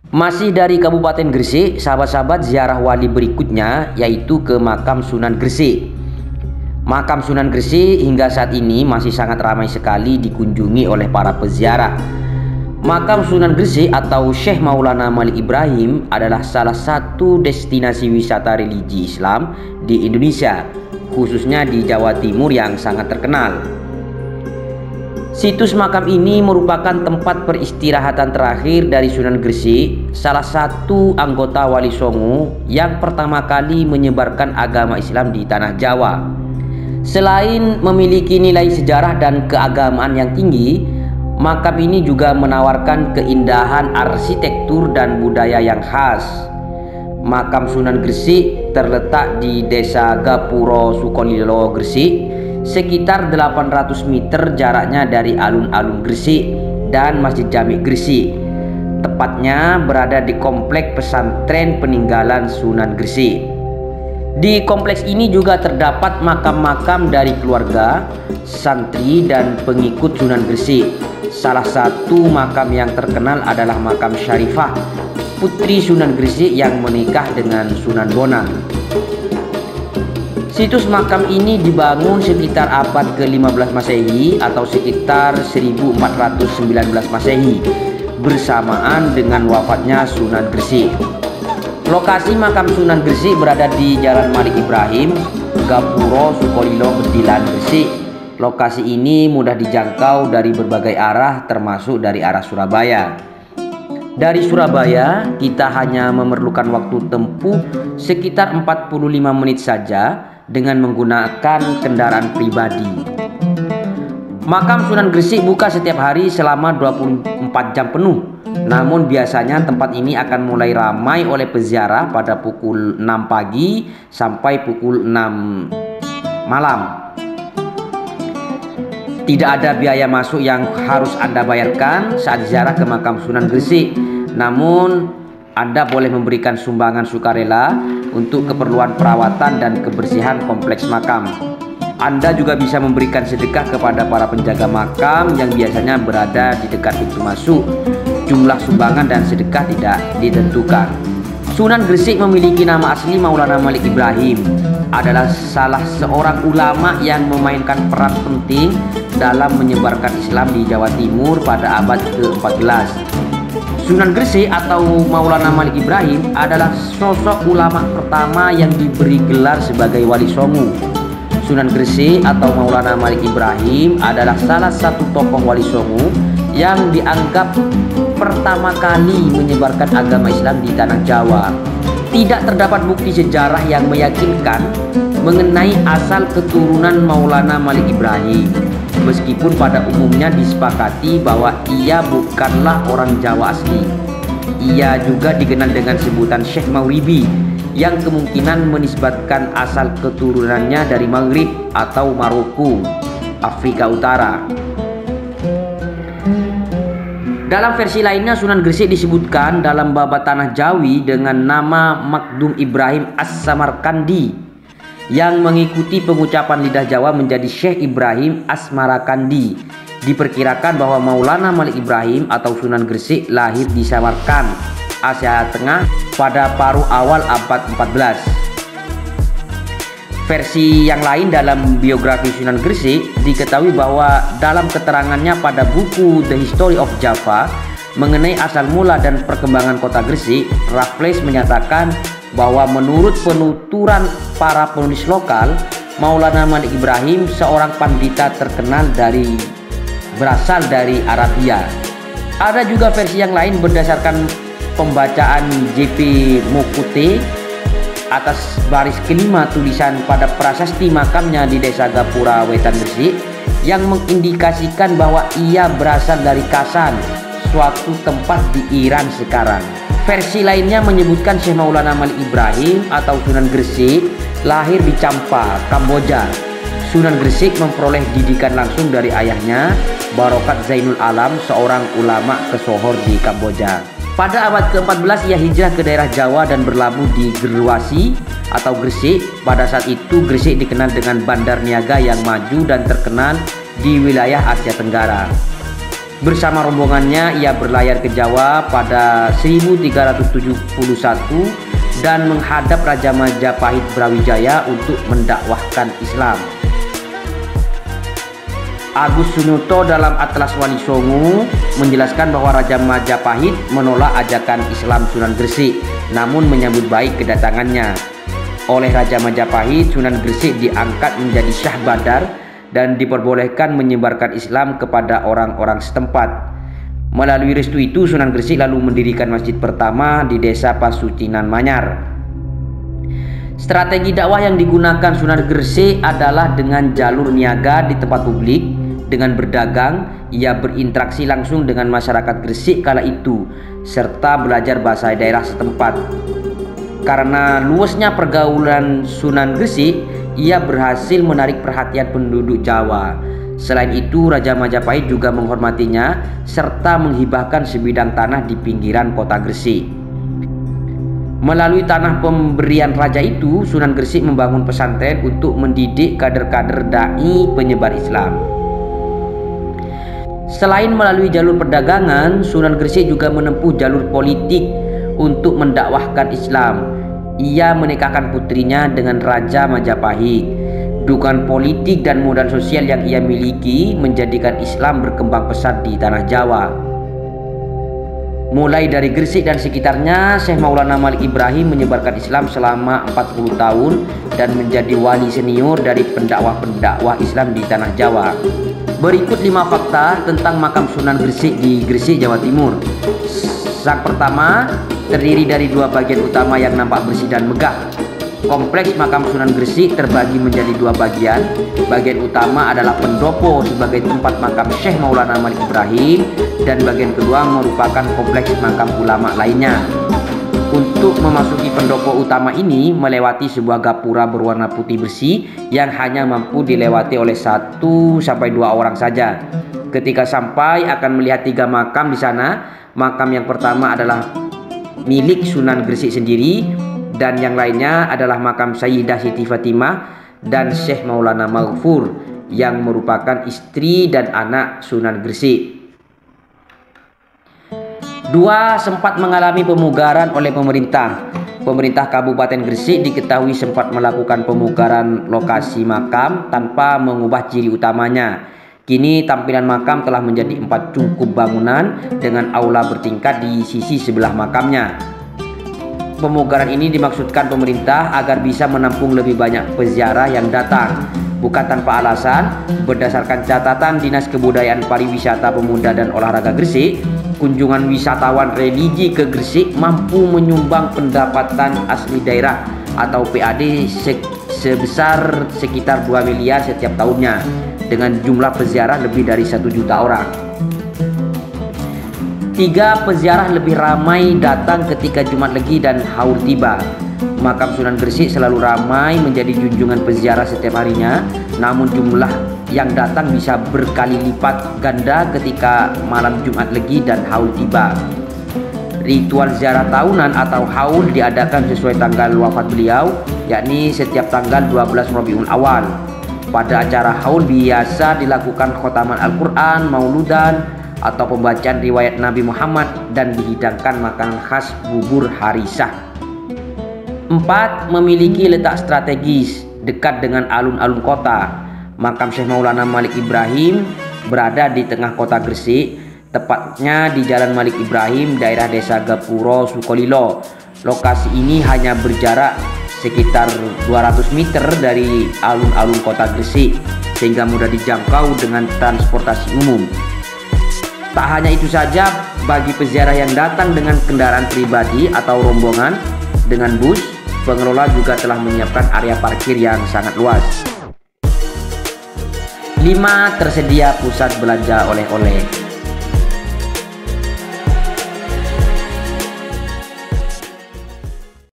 Masih dari Kabupaten Gresik, sahabat-sahabat, ziarah wali berikutnya yaitu ke makam Sunan Gresik. Makam Sunan Gresik hingga saat ini masih sangat ramai sekali dikunjungi oleh para peziarah. Makam Sunan Gresik atau Syekh Maulana Malik Ibrahim adalah salah satu destinasi wisata religi Islam di Indonesia, khususnya di Jawa Timur yang sangat terkenal. Situs makam ini merupakan tempat peristirahatan terakhir dari Sunan Gresik, salah satu anggota Wali Songo yang pertama kali menyebarkan agama Islam di tanah Jawa. Selain memiliki nilai sejarah dan keagamaan yang tinggi, makam ini juga menawarkan keindahan arsitektur dan budaya yang khas. Makam Sunan Gresik terletak di Desa Gapuro, Sukolilo, Gresik, sekitar 800 meter jaraknya dari alun-alun Gresik dan Masjid Jami Gresik. Tepatnya berada di kompleks pesantren peninggalan Sunan Gresik. Di kompleks ini juga terdapat makam-makam dari keluarga, santri, dan pengikut Sunan Gresik. Salah satu makam yang terkenal adalah makam Syarifah, putri Sunan Gresik yang menikah dengan Sunan Bonang. Situs makam ini dibangun sekitar abad ke-15 Masehi atau sekitar 1419 Masehi bersamaan dengan wafatnya Sunan Gresik. Lokasi makam Sunan Gresik berada di Jalan Malik Ibrahim, Gapuro, Sukolilo, Bedilan, Gresik. Lokasi ini mudah dijangkau dari berbagai arah termasuk dari arah Surabaya. Dari Surabaya kita hanya memerlukan waktu tempuh sekitar 45 menit saja dengan menggunakan kendaraan pribadi. Makam Sunan Gresik buka setiap hari selama 24 jam penuh. Namun biasanya tempat ini akan mulai ramai oleh peziarah pada pukul 6 pagi sampai pukul 6 malam. Tidak ada biaya masuk yang harus Anda bayarkan saat ziarah ke makam Sunan Gresik. Namun Anda boleh memberikan sumbangan sukarela untuk keperluan perawatan dan kebersihan kompleks makam. Anda juga bisa memberikan sedekah kepada para penjaga makam yang biasanya berada di dekat pintu masuk. Jumlah sumbangan dan sedekah tidak ditentukan. Sunan Gresik memiliki nama asli Maulana Malik Ibrahim, adalah salah seorang ulama yang memainkan peran penting dalam menyebarkan Islam di Jawa Timur pada abad ke-14. Sunan Gresik atau Maulana Malik Ibrahim adalah sosok ulama pertama yang diberi gelar sebagai Wali Songo. Sunan Gresik atau Maulana Malik Ibrahim adalah salah satu tokoh Wali Songo yang dianggap pertama kali menyebarkan agama Islam di tanah Jawa. Tidak terdapat bukti sejarah yang meyakinkan mengenai asal keturunan Maulana Malik Ibrahim, meskipun pada umumnya disepakati bahwa ia bukanlah orang Jawa asli. Ia juga dikenal dengan sebutan Syekh Maghribi yang kemungkinan menisbatkan asal keturunannya dari Maghrib atau Maroko, Afrika Utara. Dalam versi lainnya, Sunan Gresik disebutkan dalam Babat Tanah Jawi dengan nama Makdum Ibrahim As-Samarkandi, yang mengikuti pengucapan lidah Jawa menjadi Syekh Ibrahim Asmarakandi. Diperkirakan bahwa Maulana Malik Ibrahim atau Sunan Gresik lahir di Samarkand, Asia Tengah pada paruh awal abad 14. Versi yang lain dalam biografi Sunan Gresik diketahui bahwa dalam keterangannya pada buku The History of Java mengenai asal mula dan perkembangan kota Gresik, Raffles menyatakan bahwa menurut penuturan para penulis lokal, Maulana Malik Ibrahim seorang pandita terkenal berasal dari Arabia. Ada juga versi yang lain berdasarkan pembacaan J.P. Mokute atas baris kelima tulisan pada prasasti makamnya di Desa Gapura Wetan Gresik yang mengindikasikan bahwa ia berasal dari Kasan, suatu tempat di Iran sekarang. Versi lainnya menyebutkan Syekh Maulana Malik Ibrahim atau Sunan Gresik lahir di Champa, Kamboja. Sunan Gresik memperoleh didikan langsung dari ayahnya, Barokat Zainul Alam, seorang ulama kesohor di Kamboja. Pada abad ke-14 ia hijrah ke daerah Jawa dan berlabuh di Gerwasi atau Gresik. Pada saat itu Gresik dikenal dengan bandar niaga yang maju dan terkenal di wilayah Asia Tenggara. Bersama rombongannya ia berlayar ke Jawa pada 1371 dan menghadap Raja Majapahit Brawijaya untuk mendakwahkan Islam. Agus Sunuto dalam Atlas Wali Songo menjelaskan bahwa Raja Majapahit menolak ajakan Islam Sunan Gresik, namun menyambut baik kedatangannya. Oleh Raja Majapahit, Sunan Gresik diangkat menjadi Syah Badar dan diperbolehkan menyebarkan Islam kepada orang-orang setempat. Melalui restu itu, Sunan Gresik lalu mendirikan masjid pertama di Desa Pasucinan Manyar. Strategi dakwah yang digunakan Sunan Gresik adalah dengan jalur niaga di tempat publik. Dengan berdagang, ia berinteraksi langsung dengan masyarakat Gresik kala itu, serta belajar bahasa daerah setempat. Karena luasnya pergaulan Sunan Gresik, ia berhasil menarik perhatian penduduk Jawa. Selain itu, Raja Majapahit juga menghormatinya serta menghibahkan sebidang tanah di pinggiran kota Gresik. Melalui tanah pemberian raja itu, Sunan Gresik membangun pesantren untuk mendidik kader-kader dai penyebar Islam. Selain melalui jalur perdagangan, Sunan Gresik juga menempuh jalur politik untuk mendakwahkan Islam. Ia menikahkan putrinya dengan Raja Majapahit. Dukungan politik dan modal sosial yang ia miliki menjadikan Islam berkembang pesat di tanah Jawa. Mulai dari Gresik dan sekitarnya, Syekh Maulana Malik Ibrahim menyebarkan Islam selama 40 tahun dan menjadi wali senior dari pendakwah-pendakwah Islam di tanah Jawa. Berikut 5 fakta tentang makam Sunan Gresik di Gresik, Jawa Timur. Yang pertama, terdiri dari 2 bagian utama yang nampak bersih dan megah. Kompleks makam Sunan Gresik terbagi menjadi 2 bagian. Bagian utama adalah pendopo sebagai tempat makam Syekh Maulana Malik Ibrahim, dan bagian kedua merupakan kompleks makam ulama lainnya. Untuk memasuki pendopo utama ini melewati sebuah gapura berwarna putih bersih yang hanya mampu dilewati oleh 1 sampai 2 orang saja. Ketika sampai akan melihat 3 makam di sana. Makam yang pertama adalah milik Sunan Gresik sendiri, dan yang lainnya adalah makam Sayyidah Siti Fatimah dan Syekh Maulana Maghfur yang merupakan istri dan anak Sunan Gresik. 2. Sempat mengalami pemugaran oleh pemerintah. Pemerintah Kabupaten Gresik diketahui sempat melakukan pemugaran lokasi makam tanpa mengubah ciri utamanya. Kini tampilan makam telah menjadi 4 cungkup bangunan dengan aula bertingkat di sisi sebelah makamnya. Pemugaran ini dimaksudkan pemerintah agar bisa menampung lebih banyak peziarah yang datang. Bukan tanpa alasan, berdasarkan catatan Dinas Kebudayaan Pariwisata Pemuda dan Olahraga Gresik, kunjungan wisatawan religi ke Gresik mampu menyumbang pendapatan asli daerah atau PAD sebesar sekitar 2 miliar setiap tahunnya, dengan jumlah peziarah lebih dari 1 juta orang. 3. Peziarah lebih ramai datang ketika Jumat Legi dan Haul tiba. Makam Sunan Gresik selalu ramai menjadi junjungan peziarah setiap harinya, namun jumlah yang datang bisa berkali lipat ganda ketika malam Jumat Legi dan Haul tiba. Ritual ziarah tahunan atau haul diadakan sesuai tanggal wafat beliau, yakni setiap tanggal 12 Rabiul Awal. Pada acara haul biasa dilakukan khotaman Al-Quran, mauludan, atau pembacaan riwayat Nabi Muhammad, dan dihidangkan makanan khas bubur harisah. 4. Memiliki letak strategis dekat dengan alun-alun kota. Makam Syekh Maulana Malik Ibrahim berada di tengah kota Gresik, tepatnya di Jalan Malik Ibrahim, daerah Desa Gapuro, Sukolilo. Lokasi ini hanya berjarak sekitar 200 meter dari alun-alun kota Gresik, sehingga mudah dijangkau dengan transportasi umum. Tak hanya itu saja, bagi peziarah yang datang dengan kendaraan pribadi atau rombongan dengan bus, pengelola juga telah menyiapkan area parkir yang sangat luas. 5. Tersedia pusat belanja oleh-oleh.